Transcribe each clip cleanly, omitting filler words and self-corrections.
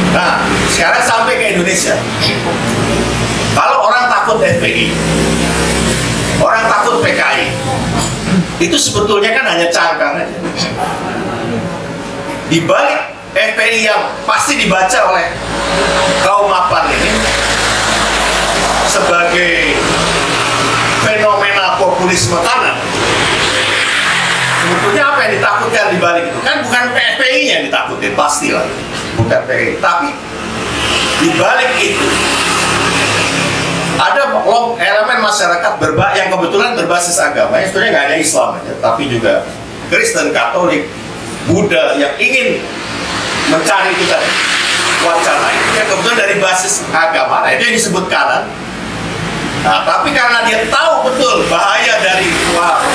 Nah, sekarang sampai ke Indonesia. Kalau orang takut FPI, orang takut PKI, itu sebetulnya kan hanya cangkang aja. Di balik FPI yang pasti dibaca oleh kaum mapan ini sebagai fenomena populisme kanan, sebetulnya apa yang ditakutkan di balik itu? Kan bukan FPI-nya yang ditakutin, pastilah bukan PKI, tapi di balik itu ada elemen masyarakat yang kebetulan berbasis agama, yang sebenarnya nggak hanya Islam aja, tapi juga Kristen, Katolik, Buddha yang ingin mencari itu tadi wacana itu yang kebetulan dari basis agama. Nah, itu yang disebut kanan. Nah, tapi karena dia tahu betul bahaya dari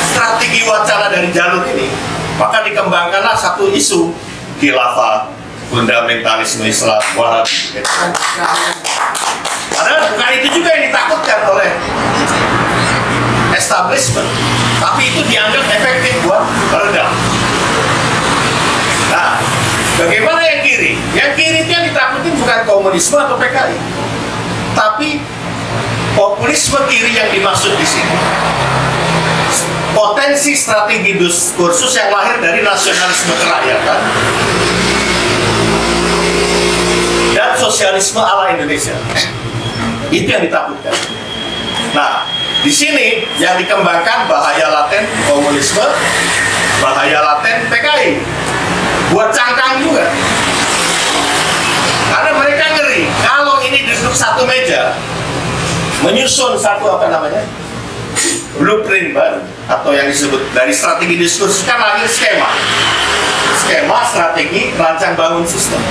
strategi wacana dari jalur ini, maka dikembangkanlah satu isu khilafah, fundamentalisme Islam, Wahabi. Padahal bukan itu juga yang ditakutkan oleh establishment, tapi itu dianggap efektif buat meredam. Nah, bagaimana yang kiri? Yang kiri itu yang ditakutin bukan komunisme atau PKI, tapi populisme kiri yang dimaksud di sini. Potensi strategi diskursus yang lahir dari nasionalisme kerakyatan dan sosialisme ala Indonesia. Itu yang ditakutkan. Nah, di sini yang dikembangkan bahaya laten komunisme, bahaya laten PKI. Buat cangkang juga. Karena mereka ngeri kalau ini duduk satu meja menyusun satu blueprint baru atau yang disebut dari strategi diskursus, kan lahir skema strategi rancang bangun sistem.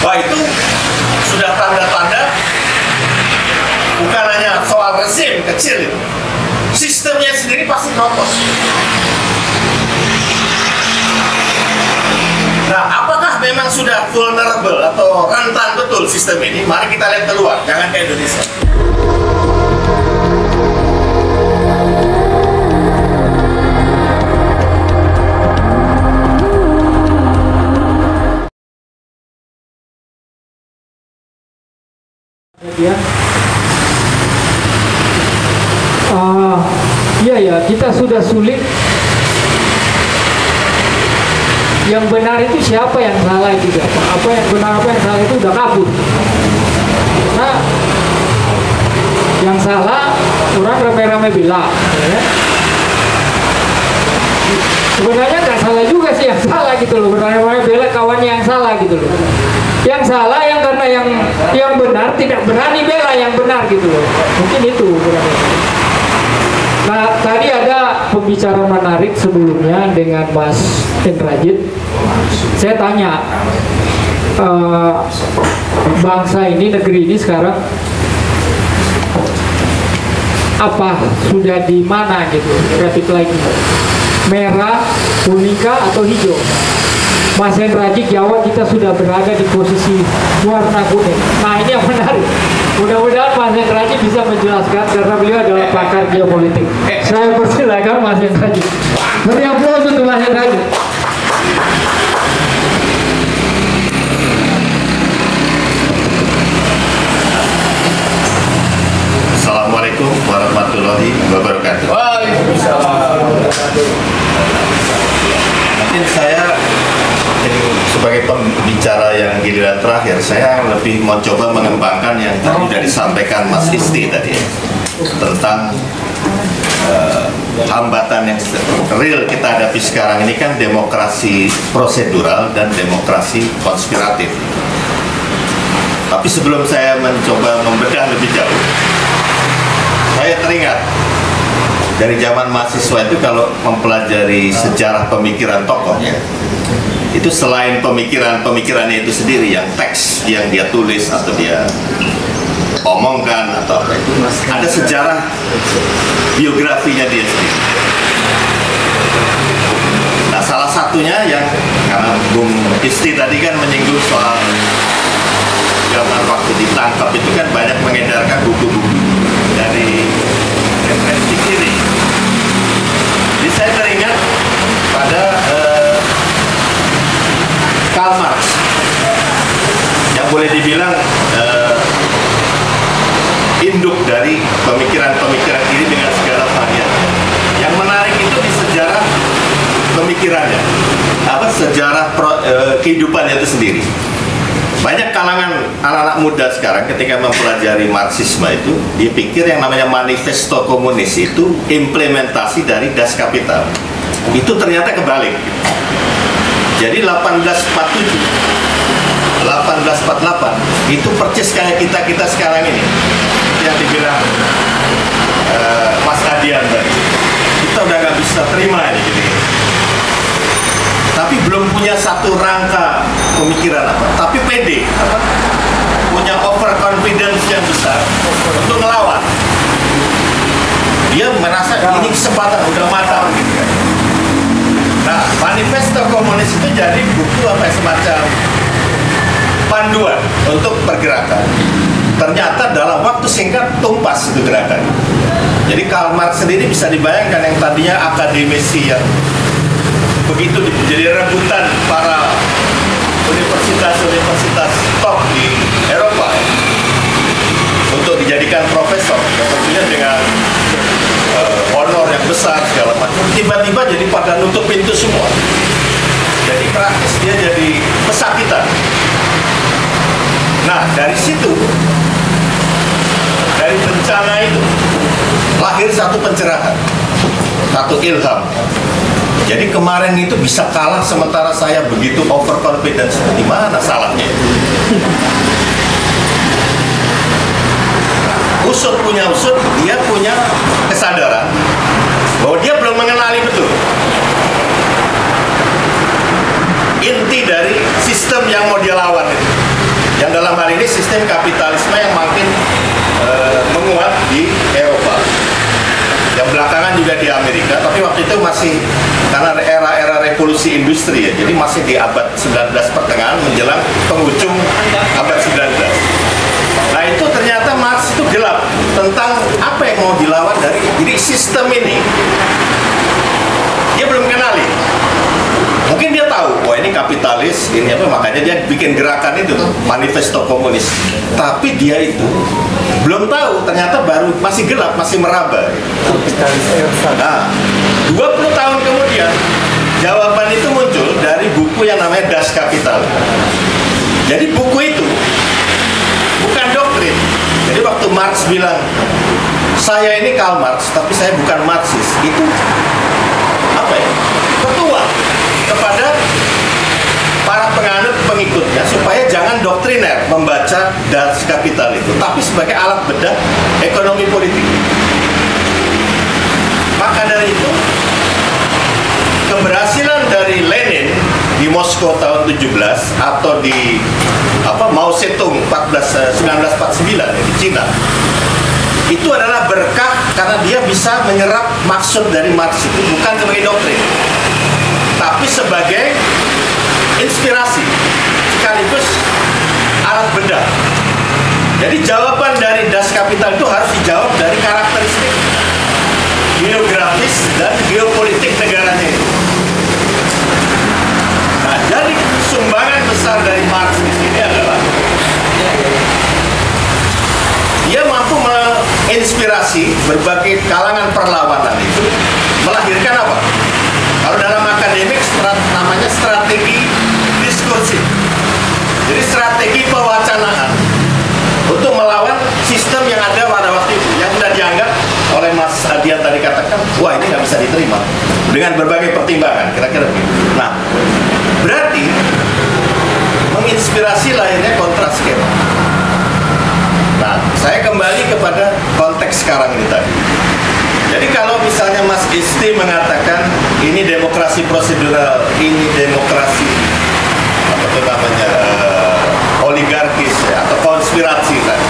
Wah, itu sudah tanda-tanda bukan hanya soal rezim kecil itu, sistemnya sendiri pasti nopos. Nah, apakah memang sudah vulnerable atau rentan betul sistem ini? Mari kita lihat keluar, jangan ke Indonesia. Ya, kita sudah sulit. Yang benar itu siapa, yang salah itu siapa? Apa yang benar, apa yang salah itu udah kabur. Nah, yang salah orang rame-rame bilang, ya. Sebenarnya nggak salah juga sih yang salah gitu loh. Rame-rame bela kawannya yang salah gitu loh. Yang salah yang karena yang benar tidak berani bela yang benar gitu loh. Mungkin itu berarti. Nah, tadi ada pembicara menarik sebelumnya dengan Mas Indrajit. Saya tanya, bangsa ini, negeri ini sekarang apa, sudah di mana gitu, traffic light merah, kuning atau hijau? Mas Indrajit jawab kita sudah berada di posisi warna kuning. Nah, ini yang menarik. Mudah-mudahan Mas Indrajit bisa menjelaskan karena beliau adalah pakar geopolitik. Saya persilakan Mas Indrajit. Beri aplaus untuk Mas Indrajit. Assalamualaikum warahmatullahi wabarakatuh. Waalaikumsalam. Mungkin saya sebagai pembicara yang giliran terakhir, saya lebih mau coba mengembangkan yang tadi sudah disampaikan Mas Isti tadi tentang hambatan yang real kita hadapi sekarang ini kan demokrasi prosedural dan demokrasi konspiratif. Tapi sebelum saya mencoba membedah lebih jauh, saya teringat dari zaman mahasiswa itu kalau mempelajari sejarah pemikiran tokohnya, itu selain pemikirannya itu sendiri, yang teks yang dia tulis atau dia omongkan atau apa itu, ada sejarah biografinya dia sendiri. Nah, salah satunya yang karena Bung Isti tadi kan menyinggung soal zaman waktu ditangkap itu kan banyak mengedarkan buku-buku dari referensi kiri. Jadi saya teringat pada Karl Marx. boleh dibilang induk dari pemikiran-pemikiran ini dengan segala variannya. Yang menarik itu di sejarah pemikirannya, sejarah kehidupannya itu sendiri. Banyak kalangan anak-anak muda sekarang ketika mempelajari Marxisme itu, dia pikir yang namanya manifesto komunis itu implementasi dari Das Kapital. Itu ternyata kebalik. Jadi 1847, 1848 itu persis kayak kita sekarang ini yang dibilang Mas Adian tadi. Kita udah nggak bisa terima ini gitu. Tapi belum punya satu rangka pemikiran tapi pede, punya overconfidence yang besar untuk melawan. Dia merasa ini kesempatan udah matang gitu kan. Nah, manifesto komunis itu jadi buku semacam panduan untuk pergerakan. Ternyata dalam waktu singkat tumpas itu gerakan. Jadi Karl Marx sendiri bisa dibayangkan yang tadinya akademisi yang begitu jadi rebutan para universitas top di Eropa untuk dijadikan profesor, tentunya dengan honor yang besar segala macam. Tiba-tiba jadi pada nutup pintu semua. Jadi praktis dia jadi pesakitan. Nah, dari situ, dari bencana itu lahir satu pencerahan, satu ilham. Jadi kemarin itu bisa kalah sementara saya begitu overconfidence. Di mana salahnya? Usut punya usut, dia punya kesadaran bahwa dia belum mengenali betul inti dari sistem yang mau dia lawan itu. Yang dalam hal ini sistem kapitalisme yang makin menguat di Eropa. Yang belakangan juga di Amerika, tapi waktu itu masih karena era-era revolusi industri ya, jadi masih di abad 19 pertengahan menjelang penghujung abad 19. Nah itu ternyata Marx itu gelap tentang apa yang mau dilawan dari jadi sistem ini. Dia belum kenali. Mungkin dia tahu, wah ini kapitalis, ini apa, makanya dia bikin gerakan itu, manifesto komunis. Tapi dia itu belum tahu, ternyata baru masih gelap, masih meraba. Nah, 20 tahun kemudian, jawaban itu muncul dari buku yang namanya Das Kapital. Jadi buku itu bukan doktrin. Jadi waktu Marx bilang, saya ini Karl Marx, tapi saya bukan Marxis, itu apa ya? Ketua kepada para penganut pengikutnya supaya jangan doktriner membaca Das Kapital itu, tapi sebagai alat bedah ekonomi politik. Maka dari itu keberhasilan dari Lenin di Moskow tahun 17 atau di Mao Zedong 1949 di Cina itu adalah berkah karena dia bisa menyerap maksud dari Marx itu bukan sebagai doktrin, tapi sebagai inspirasi sekaligus alat bedah. Jadi jawaban dari Das Kapital itu harus dijawab dari karakteristik geografis dan geopolitik negaranya itu. Nah, jadi sumbangan besar dari Marx di sini adalah dia mampu menginspirasi berbagai kalangan perlawanan itu melahirkan apa? Kalau dalam akademik namanya strategi diskursif. Jadi strategi pewacanaan untuk melawan sistem yang ada pada waktu itu, yang sudah dianggap oleh Mas Adian tadi katakan, wah ini nggak bisa diterima dengan berbagai pertimbangan, kira-kira begitu. Nah, berarti menginspirasi lahirnya kontraskema. Nah, saya kembali kepada konteks sekarang ini tadi. Jadi kalau misalnya Mas Isti mengatakan ini demokrasi prosedural, ini demokrasi apa itu namanya oligarkis ya, atau konspirasi kan.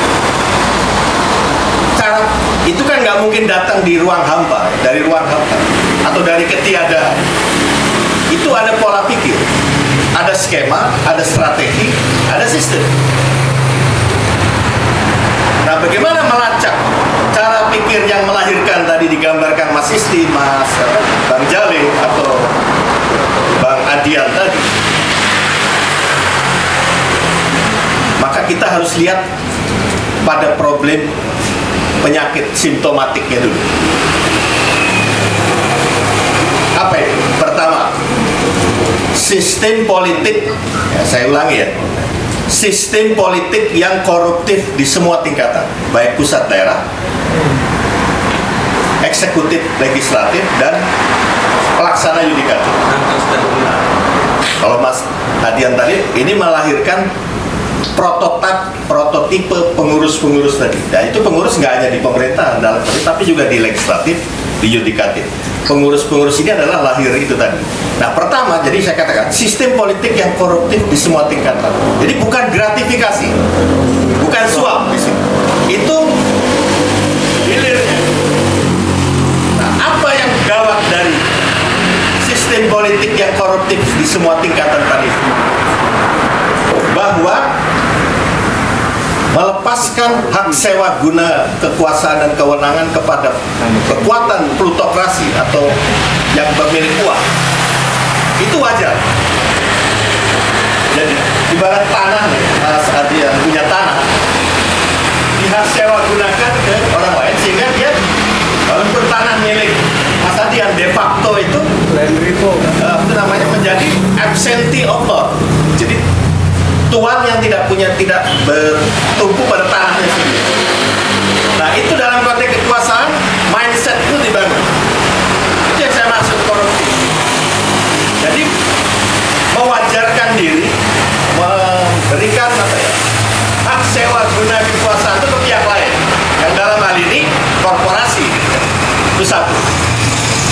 Cara itu kan nggak mungkin datang di ruang hampa, dari ruang hampa atau dari ketiadaan. Itu ada pola pikir, ada skema, ada strategi, ada sistem. Nah, bagaimana melacak cara pikir yang melahirkan tadi digambarkan Mas Isti, Bang Jalil atau Bang Adian tadi? Maka kita harus lihat pada problem penyakit simptomatiknya dulu. Apa itu? Pertama, sistem politik, ya, saya ulangi ya, sistem politik yang koruptif di semua tingkatan, baik pusat, daerah, eksekutif, legislatif, dan pelaksana yudikatif. Kalau Mas Adian tadi, ini melahirkan prototipe pengurus-pengurus tadi. Nah, itu pengurus nggak hanya di pemerintahan, tapi juga di legislatif, di yudikatif. Pengurus-pengurus ini adalah lahir itu tadi. Nah, pertama, jadi saya katakan, sistem politik yang koruptif di semua tingkatan. Jadi bukan gratifikasi, bukan suap di sini. Itu hilirnya. Nah, apa yang gawat dari sistem politik yang koruptif di semua tingkatan tadi? Bahwa melepaskan hak sewa guna kekuasaan dan kewenangan kepada kekuatan plutokrasi atau yang bermilik uang, itu wajar. Jadi ibarat tanah nih, Mas Adi yang punya tanah, dihak sewa gunakan ke orang lain sehingga dia walaupun tanah milik Mas Adi yang de facto itu itu namanya menjadi absentee owner. Jadi tuan yang tidak bertumpu pada tanahnya sendiri. Nah, itu dalam konteks kekuasaan, mindset itu dibangun. Itu yang saya maksud korupsi. Jadi mewajarkan diri, memberikan hak sewa guna kekuasaan itu ke pihak lain, yang dalam hal ini korporasi. Itu satu.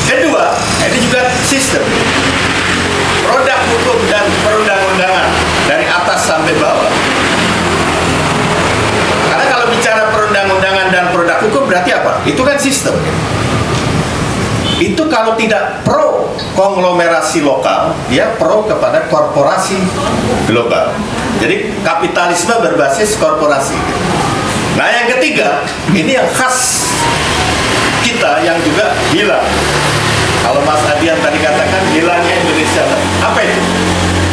Kedua, ini juga sistem. Produk hukum dan perundang-undangan dari atas sampai bawah. Karena kalau bicara perundang-undangan dan produk hukum berarti apa? Itu kan sistem. Itu kalau tidak pro konglomerasi lokal, dia pro kepada korporasi global. Jadi kapitalisme berbasis korporasi. Nah, yang ketiga, ini yang khas kita yang juga hilang. Kalau Mas Adian tadi katakan hilangnya Indonesia, apa itu?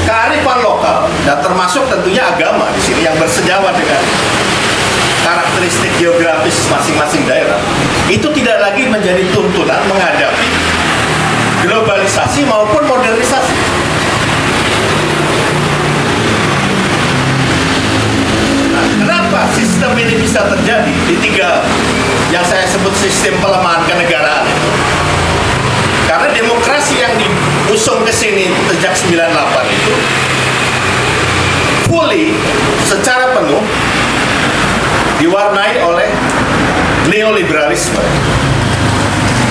Kearifan lokal dan termasuk tentunya agama di sini yang bersenyawa dengan karakteristik geografis masing-masing daerah, itu tidak lagi menjadi tuntunan menghadapi globalisasi maupun modernisasi. Nah, kenapa sistem ini bisa terjadi di tiga yang saya sebut sistem pelemahan kenegaraan itu? Karena demokrasi yang diusung ke sini sejak 98 itu fully, secara penuh diwarnai oleh neoliberalisme.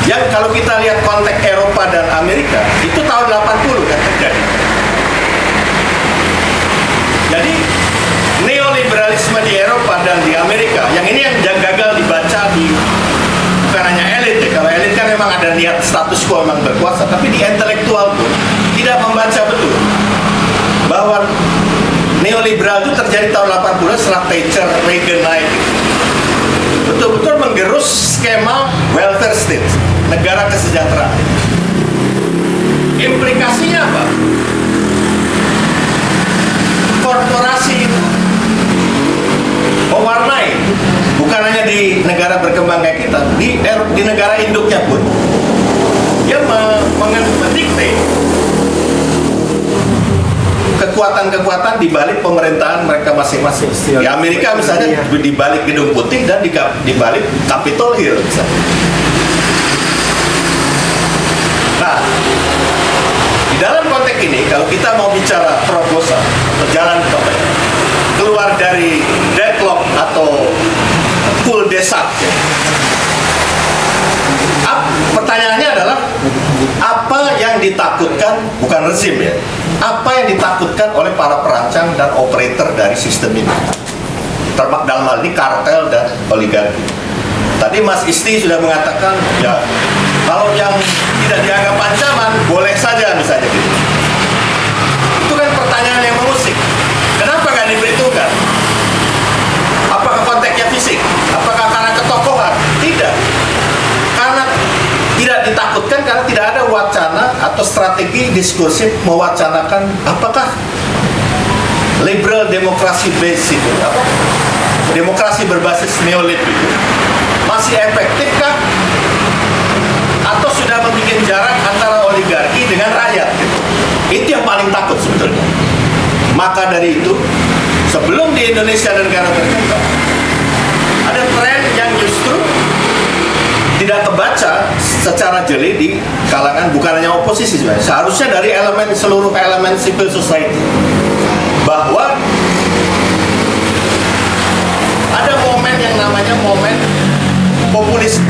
Yang kalau kita lihat konteks Eropa dan Amerika, itu tahun 80 kan terjadi. Jadi neoliberalisme di Eropa dan di Amerika, yang ini yang gagal dibaca di bukan hanya elit ya. Kalau elit kan memang ada niat status quo memang berkuasa, tapi di intelektual pun tidak membaca betul bahwa neoliberal itu terjadi tahun 80 setelah Thatcher, Reagan naik. Betul-betul menggerus skema welfare state, negara kesejahteraan. Implikasinya apa? Korporasi itu mewarnai, bukan hanya di negara berkembang kayak kita, di negara induknya pun dia mendikte kekuatan-kekuatan di balik pemerintahan mereka masing-masing. Di Amerika misalnya di balik Gedung Putih dan di balik Capitol Hill misalnya. Nah, di dalam konteks ini kalau kita mau bicara terobosan atau jalan keluar dari deadlock atau full desak, pertanyaannya adalah apa yang ditakutkan, bukan rezim ya, apa yang ditakutkan oleh para perancang dan operator dari sistem ini, termasuk dalam hal ini kartel dan oligarki. Tadi Mas Isti sudah mengatakan ya kalau yang tidak dianggap ancaman boleh saja misalnya gitu. Itu kan pertanyaan yang mengusik. Kenapa nggak diperhitungkan? Apakah konteksnya fisik? Apakah karena ketokohan? Tidak. Karena tidak ditakutkan karena tidak ada wacana atau strategi diskursif mewacanakan apakah liberal demokrasi base itu, demokrasi berbasis neolib itu masih efektifkah atau sudah membuat jarak antara oligarki dengan rakyat gitu. Itu yang paling takut sebetulnya. Maka dari itu, sebelum di Indonesia dan negara berkembang, ada tren yang justru tidak kebaca secara jeli di kalangan bukan hanya oposisi sebenarnya, seharusnya dari seluruh elemen civil society, bahwa ada momen yang namanya momen populisme.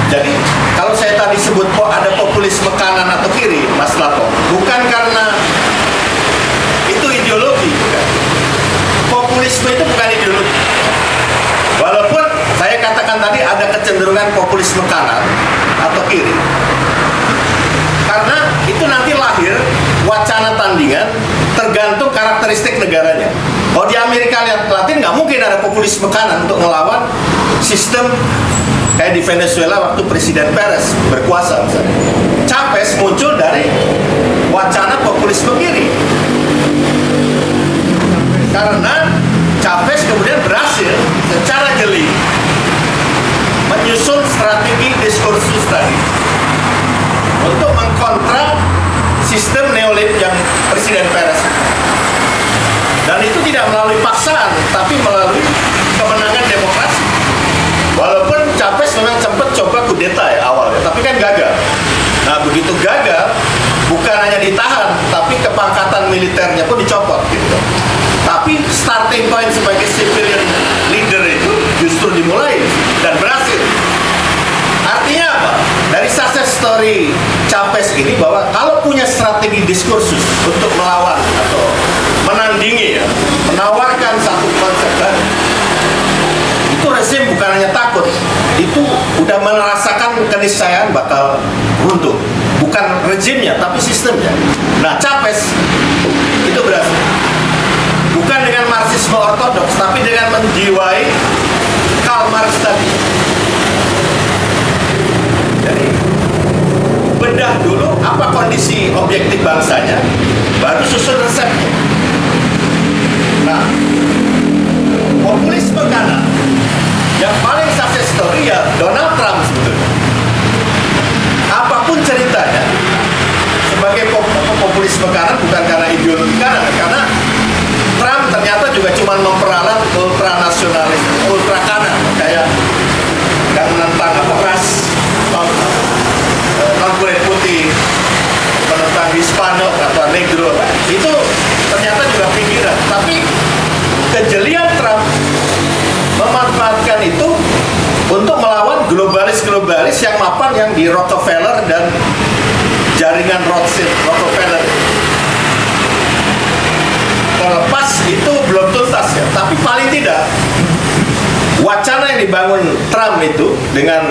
Jadi kalau saya tadi sebut kok ada populisme kanan atau kiri, Mas Lato, bukan karena itu ideologi, bukan. Populisme itu bukan ideologi. Walaupun saya katakan tadi ada kecenderungan populisme kanan atau kiri, karena itu nanti lahir wacana tandingan tergantung karakteristik negaranya. Kalau di Amerika Latin nggak mungkin ada populisme kanan untuk melawan sistem kayak di Venezuela waktu Presiden Perez berkuasa misalnya. Chavez muncul dari wacana populisme kiri, karena Chavez kemudian berhasil secara jeli menyusun strategi diskursus tadi untuk mengkontra sistem neolib yang Presiden Perez. Dan itu tidak melalui paksaan, tapi melalui kemenangan demokrasi. Walaupun Chavez memang sempat coba kudeta ya awalnya, tapi kan gagal. Nah begitu gagal, bukan hanya ditahan, tapi kepangkatan militernya pun dicopot gitu. Tapi starting point sebagai civilian leader itu justru dimulai dan berhasil. Artinya apa? Dari success story Chavez ini bahwa kalau punya strategi diskursus untuk melawan atau menandingi ya, menawarkan satu konsep baru, itu rezim bukan hanya takut, itu udah merasakan keniscayaan bakal runtuh. Bukan rezimnya, tapi sistemnya. Nah, Chavez itu berhasil. Bukan dengan marxisme ortodoks, tapi dengan menjiwai Karl Marx tadi. Jadi, bedah dulu apa kondisi objektif bangsanya, baru susun resepnya. Nah, populisme kanan yang paling success story ya Donald Trump sebetulnya. Apapun ceritanya, sebagai populisme kanan bukan karena ideologi kanan, karena Trump ternyata juga cuma memperalat ultra nasionalis, ultra kanan, kayak yang menentang ras, non kulit putih, menentang Hispano atau Negro, itu ternyata juga pinggiran. Tapi kejelian Trump memanfaatkan itu untuk melawan globalis-globalis yang mapan yang di Rockefeller dan jaringan Rothschild Rockefeller. Terlepas itu belum tuntas ya, tapi paling tidak wacana yang dibangun Trump itu dengan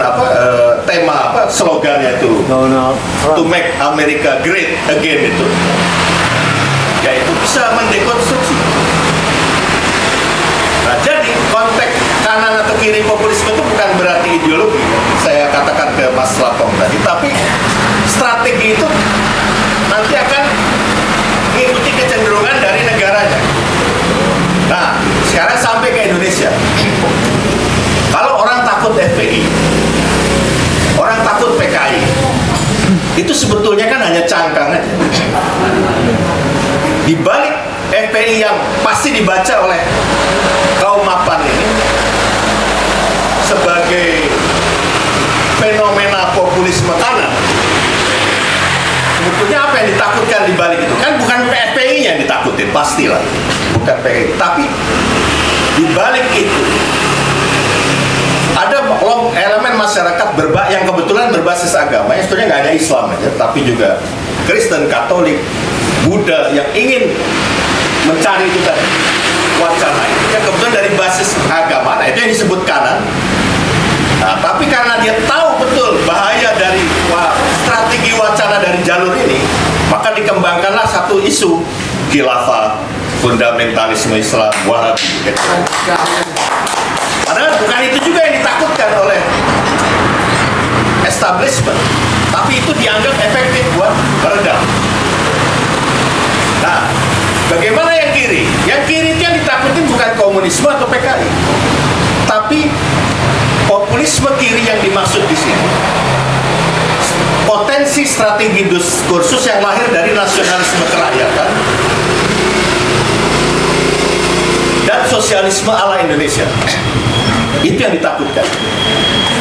tema slogannya itu to make America great again itu, ya itu bisa mendekonstruksi. Nah, jadi konteks kanan atau kiri populisme itu bukan berarti ideologi. Saya katakan ke Mas Lapong tadi, tapi strategi itu nanti akan mengikuti kecenderungan dari negaranya. Nah, sekarang sampai ke Indonesia. Kalau orang takut FPI, orang takut PKI, itu sebetulnya kan hanya cangkang aja. Di balik FPI yang pasti dibaca oleh kaum mapan ini sebagai fenomena populisme kanan, sebetulnya apa yang ditakutkan di balik itu? Kan bukan FPI-nya yang ditakutin, pastilah. Bukan PKI. Tapi di balik itu ada elemen masyarakat yang kebetulan berbasis agama, yang sebetulnya nggak hanya Islam aja, tapi juga Kristen, Katolik, Buddha yang ingin mencari itu tadi wacana itu yang kebetulan dari basis agama. Nah, itu yang disebut kanan. Nah, tapi karena dia tahu betul bahaya dari strategi wacana dari jalur ini, maka dikembangkanlah satu isu khilafah, fundamentalisme Islam, Wahabi. Padahal bukan itu juga yang ditakutkan oleh establishment, tapi itu dianggap efektif buat meredam. Nah, Bagaimana yang kiri? Yang kiri itu yang ditakutin bukan komunisme atau PKI, tapi populisme kiri yang dimaksud di sini. Potensi strategi diskursus yang lahir dari nasionalisme kerakyatan dan sosialisme ala Indonesia. Itu yang ditakutkan.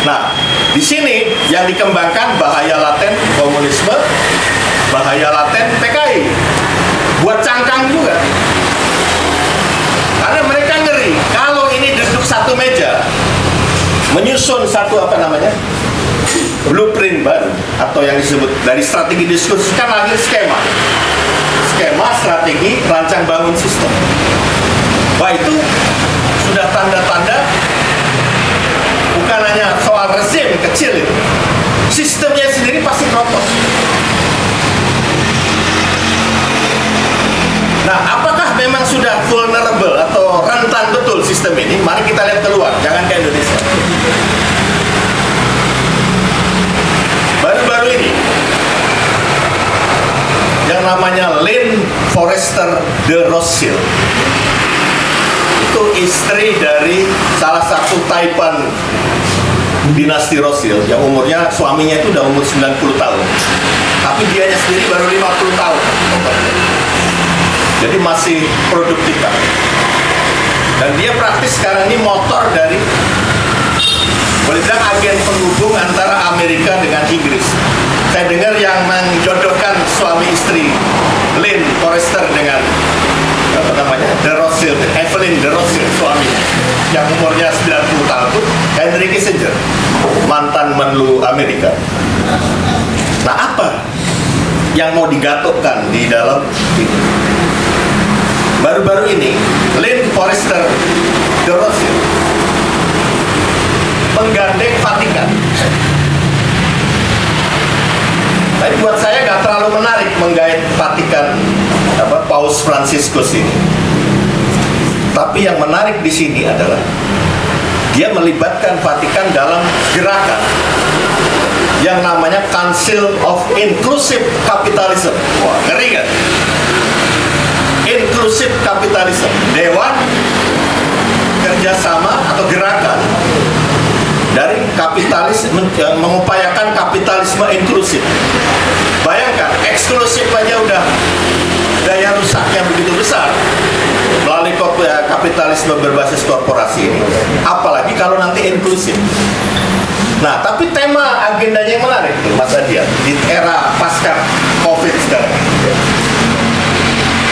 Nah, di sini yang dikembangkan bahaya laten komunisme, bahaya laten PKI. Buat cangkang juga. Karena mereka ngeri kalau ini duduk satu meja menyusun satu blueprint baru atau yang disebut dari strategi diskursus, kan lahir skema strategi rancang bangun sistem. Wah, itu sudah tanda-tanda bukan hanya soal rezim kecil itu, sistemnya sendiri pasti keropos. Nah, apakah memang sudah vulnerable atau rentan betul sistem ini? Mari kita lihat keluar, jangan ke Indonesia. Baru-baru ini yang namanya Lynn Forester de Rothschild, itu istri dari salah satu taipan dinasti Rothschild yang umurnya, suaminya itu udah umur 90 tahun, tapi dianya sendiri baru 50 tahun. Jadi masih produktif kan. Dan dia praktis sekarang ini motor dari, boleh bilang, agen penghubung antara Amerika dengan Inggris. Saya dengar yang menjodohkan suami istri Lynn Forester dengan de Rothschild, Evelyn de Rothschild suaminya, yang umurnya 90 tahun itu Henry Kissinger, mantan menlu Amerika. Nah, apa yang mau digatukkan di dalam ini? Baru-baru ini Lynn Forester de Rothschild menggandeng Vatikan. Tapi buat saya nggak terlalu menarik menggait Vatikan Paus Fransiskus ini. Tapi yang menarik di sini adalah dia melibatkan Vatikan dalam gerakan yang namanya Council of Inclusive Capitalism. Wah, ngeri kan? Inclusive Capitalism, Dewan Kerjasama atau Gerakan dari kapitalis, mengupayakan kapitalisme inklusif. Bayangkan, eksklusif aja udah daya rusaknya begitu besar melalui kapitalisme berbasis korporasi ini, apalagi kalau nanti inklusif. Nah, tapi tema agendanya yang menarik tuh, Mas Adian, di era pasca COVID sekarang.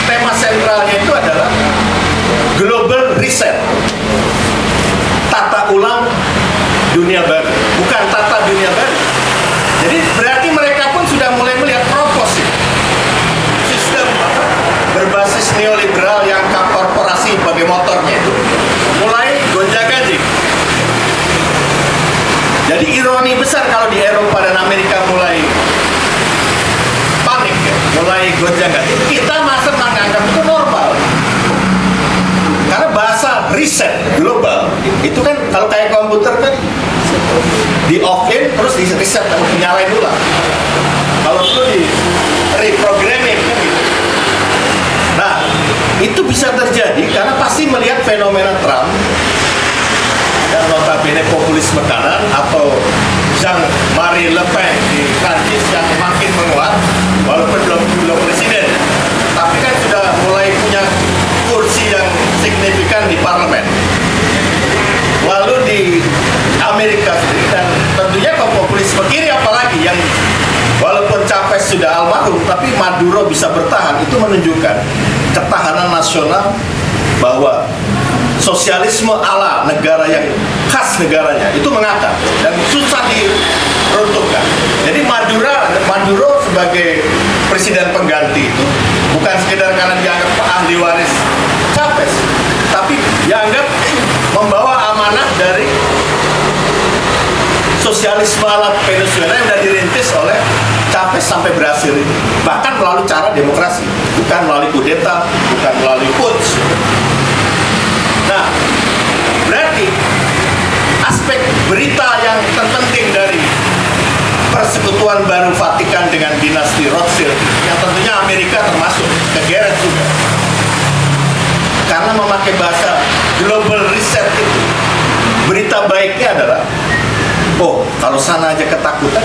Tema sentralnya itu adalah global reset, tata ulang dunia baru, bukan tata dunia baru. Jadi berarti mereka pun sudah mulai melihat proposit sistem berbasis neoliberal yang korporasi sebagai motornya itu mulai gonjang-ganjing. Jadi ironi besar kalau di Eropa dan Amerika mulai panik, ya, mulai gonjang-ganjing. Kita masih menganggap itu normal. Karena bahasa reset global itu kan kalau kayak komputer kan di off-in terus di reset, nyalain ulang. Kalau perlu di reprogramming kan gitu. Nah, itu bisa terjadi karena pasti melihat fenomena Trump dan notabene populisme kanan atau Jean-Marie Le Pen di Prancis yang makin menguat walaupun belum presiden, tapi kan sudah mulai punya kursi yang signifikan di parlemen. Lalu di Amerika sendiri dan tentunya populisme kiri apalagi yang walaupun Chavez sudah almarhum tapi Maduro bisa bertahan, itu menunjukkan ketahanan nasional bahwa sosialisme ala negara yang khas negaranya itu mengakar dan susah diruntuhkan. Jadi Maduro sebagai presiden pengganti itu bukan sekedar karena dianggap ahli waris Chavez, tapi dianggap membawa amanah dari sosialisme ala Venezuela yang sudah dirintis oleh Chavez sampai berhasil itu. Bahkan melalui cara demokrasi, bukan melalui kudeta, bukan melalui putsch. Nah, berarti aspek berita yang terpenting dari persekutuan baru Vatikan dengan dinasti Rothschild, yang tentunya Amerika termasuk, kegeret juga, karena memakai bahasa global reset itu. Berita baiknya adalah, oh kalau sana aja ketakutan,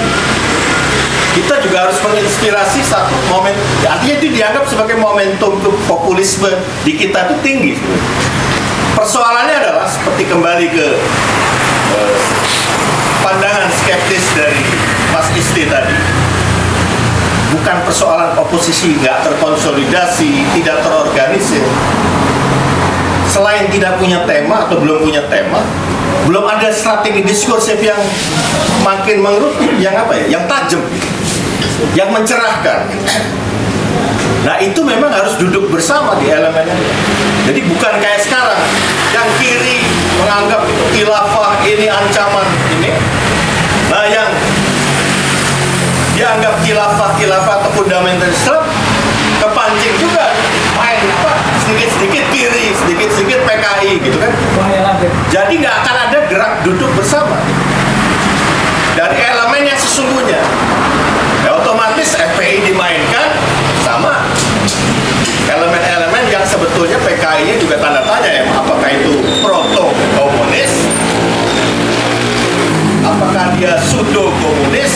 kita juga harus menginspirasi satu momen. Artinya itu dianggap sebagai momentum populisme di kita itu tinggi. Persoalannya adalah seperti kembali ke pandangan skeptis dari Mas Isti tadi. Bukan persoalan oposisi nggak terkonsolidasi, tidak terorganisir. Selain tidak punya tema atau belum punya tema, belum ada strategi diskursif yang makin mengerucut, yang apa ya, yang tajam, yang mencerahkan. Nah itu memang harus duduk bersama di elemennya. Jadi bukan kayak sekarang, yang kiri menganggap itu khilafah, ini ancaman ini. Nah yang dianggap khilafah atau fundamental Islam kepancing juga main apa sedikit-sedikit kiri, sedikit-sedikit PKI gitu kan. Jadi nggak akan ada gerak duduk bersama dari elemen yang sesungguhnya. Ya, otomatis FPI dimainkan sama elemen-elemen yang sebetulnya PKI-nya juga tanda tanya ya, apakah itu proto-komunis, apakah dia pseudo-komunis,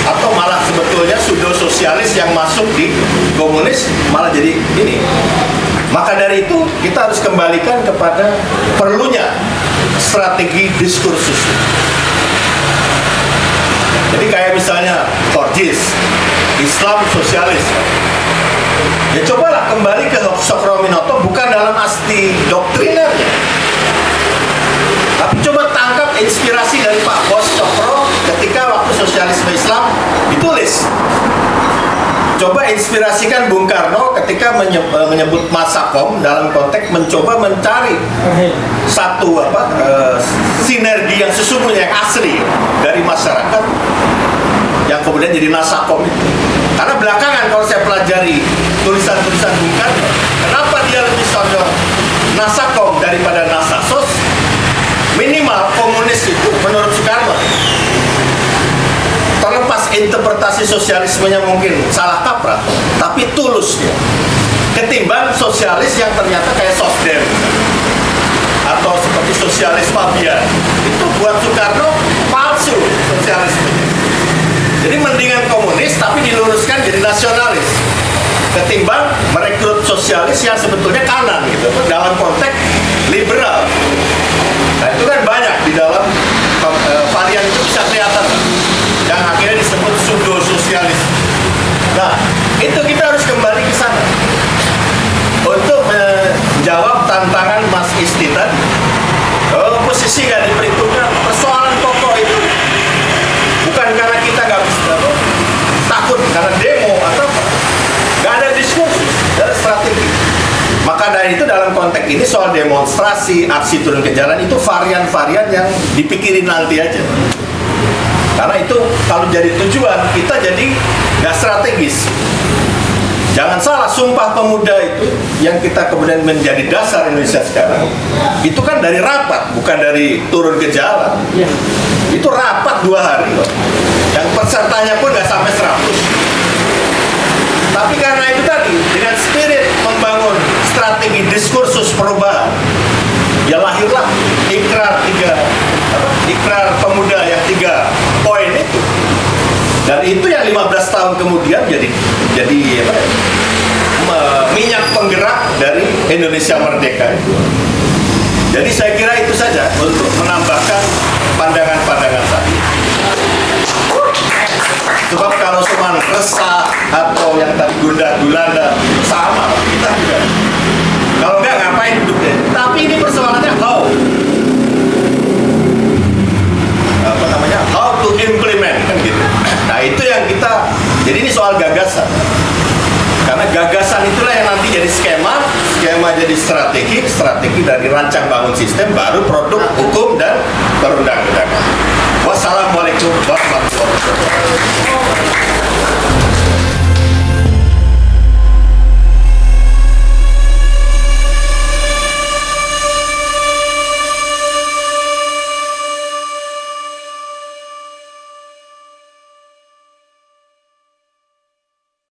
atau malah sebetulnya pseudo-sosialis yang masuk di komunis malah jadi ini. Maka dari itu kita harus kembalikan kepada perlunya strategi diskursus. Jadi kayak misalnya Forjis, Islam sosialis. Ya cobalah kembali ke Sokro-Minoto bukan dalam arti doktrinernya, tapi coba tangkap inspirasi dari Pak Bos Cokro ketika waktu sosialisme Islam ditulis. Coba inspirasikan Bung Karno ketika menyebut Masakom dalam konteks mencoba mencari satu sinergi yang sesungguhnya, yang asli dari masyarakat yang kemudian jadi Nasakom itu. Karena belakangan kalau saya pelajari tulisan-tulisan Bung Karno, kenapa dia lebih condong Nasakom daripada Nasasos? Minimal komunis itu menurut Soekarno, terlepas interpretasi sosialismenya mungkin salah kaprah, tapi tulus dia, ketimbang sosialis yang ternyata kayak Sosdem atau seperti sosialis mafia. Itu buat Soekarno palsu sosialisme. Jadi mendingan komunis tapi diluruskan jadi nasionalis, ketimbang merekrut sosialis yang sebetulnya kanan gitu, dalam konteks liberal. Nah itu kan banyak di dalam varian itu bisa kelihatan, yang akhirnya disebut pseudo-sosialis. Nah itu kita harus kembali ke sana untuk menjawab tantangan Mas Isti tadi. Kalau oposisi nggak diperhitungkan, persoalan pokok itu bukan karena kita nggak bisa takut karena demo atau apa, nggak ada diskursus, nggak ada strategi. Maka dari itu dalam konteks ini soal demonstrasi, aksi turun ke jalan itu varian-varian yang dipikirin nanti aja. Karena itu kalau jadi tujuan kita jadi nggak strategis. Jangan salah, Sumpah Pemuda itu yang kita kemudian menjadi dasar Indonesia sekarang, itu kan dari rapat, bukan dari turun ke jalan. Itu rapat 2 hari loh. Yang pesertanya pun nggak sampai 100. Tapi karena itu tadi, dengan spirit membangun strategi diskursus perubahan, ya lahirlah ikrar pemuda yang 3 poin itu. Dan itu yang 15 tahun kemudian jadi minyak penggerak dari Indonesia Merdeka itu. Jadi saya kira itu saja untuk menambahkan pandangan-pandangan tadi. Sebab kalau cuma resah atau yang tadi gundah gulana sama kita juga. Kalau enggak ngapain duduknya. Tapi ini persoalannya how to implement kan gitu. Nah itu yang kita. Jadi ini soal gagasan. Karena gagasan itulah yang nanti jadi skema jadi strategi dari rancang bangun sistem, baru produk hukum dan perundang-undangan. Wassalamualaikum warahmatullahi wabarakatuh.